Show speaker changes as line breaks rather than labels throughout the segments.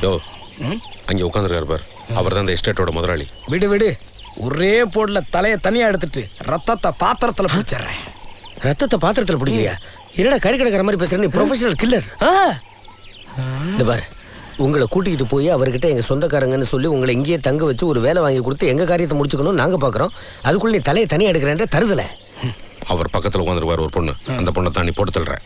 யோ அங்க உட்காந்துருக்காரு பார், அவர் தான் இந்த எஸ்டேட்டோட முதலாளி.
விடு விடு, ஒரே போட்ல தலையை தனியா எடுத்துட்டு ரத்தத்தை பாத்திரத்துல பிடிச்சிடுறேன்.
ரத்தத்தை பாத்திரத்துல பிடிக்கிறியா? என்னடா கறி கிடக்கிற மாதிரி பேசுற, நீ ப்ரொஃபஷனல் கில்லர். இந்த பாரு, உங்களை கூட்டிகிட்டு போய் அவர்கிட்ட எங்க சொந்தக்காரங்கன்னு சொல்லி உங்களை இங்கேயே தங்க வச்சு ஒரு வேலை வாங்கி கொடுத்து எங்க காரியத்தை முடிச்சுக்கணும் நாங்க பாக்குறோம். அதுக்குள்ள நீ தலையை தனியா எடுக்கிறேன்ற தருதல.
அவர் பக்கத்துல உட்காந்துருவார் ஒரு பொண்ணு, அந்த பொண்ணை தான் நீ போட்டு தள்ளுற.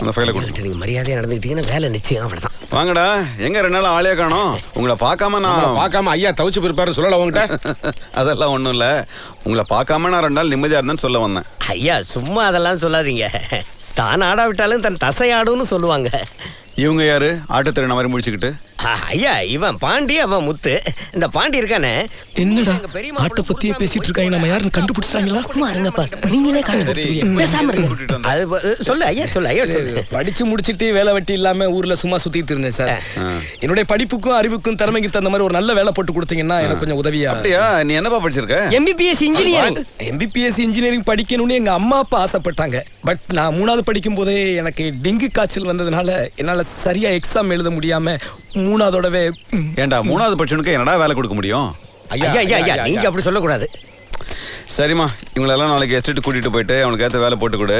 அந்த ஃபைலை கொடுத்து
நீங்க மரியாதையா நடந்துக்கிட்டீங்கன்னா வேலை நிச்சயம். அவ்வளவுதான்.
வாங்கடா. எங்க 2 நாள் ஆளே காணோம். உங்களை பார்க்காம நான்
பார்க்காம ஐயா தவிச்சு போயிருப்பாரு சொல்லல உங்ககிட்ட.
அதெல்லாம் ஒண்ணும் இல்ல. உங்களை பார்க்காம நான் 2 நாள் நிம்மதியா இருந்தேன்னு சொல்ல வந்தேன்.
ஐயா சும்மா அதெல்லாம் சொல்லாதீங்க. தான் ஆடாவிட்டாலும் தன் தசை ஆடுன்னு சொல்லுவாங்க.
இவங்க யாரு? ஆட்டத்திறன மாதிரி முடிச்சுக்கிட்டு.
ஐயா இவன் பாண்டி, அவன் முத்து. இந்த பாண்டி இருக்கானே,
என்னடா ஆட்ட பத்தியே பேசிட்டு இருக்காங்க, நம்ம யாருன்னு கண்டுபிடிச்சாங்களா?
நீங்களே
கூட்டிட்டு
சொல்லு ஐயா, சொல்லு ஐயா.
படிச்சு முடிச்சிட்டு வேலை வெட்டி இல்லாம ஊர்ல சும்மா சுத்திட்டு இருந்தேன் சார். என்னுடைய படிப்புக்கும் அறிவுக்கும் திறமைக்கு தகுந்த மாதிரி ஒரு நல்ல வேலை போட்டு கொடுத்தீங்கன்னா எனக்கு கொஞ்சம் உதவியா.
அப்படியா? நீ என்னப்பா படிச்சிருக்க?
MBBS engineering.
MBBS இன்ஜினியரிங் படிக்கணும்னு எங்க அம்மா அப்பா ஆசைப்பட்டாங்க. பட் நான் 3வது படிக்கும் போதே எனக்கு டெங்கு காய்ச்சல் வந்ததுனால என்னால சரியா எக்ஸாம் எழுத முடியாம 3வதோடவே.
ஏண்டா 3வது படிச்சவனுக்கு என்னடா வேலை கொடுக்க முடியும்?
ஐயா ஐயா ஐயா, நீங்க அப்படி சொல்லக்கூடாது.
சரிம்மா, இவங்களெல்லாம் நாளைக்கு எஸ்டேட் கூட்டிட்டு போயிட்டு அவனுக்கு ஏத்த வேலை போட்டு கொடு.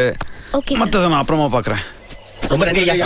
மத்தத நான் அப்புறமா பாக்குறேன்.
ரொம்ப நன்றி ஐயா.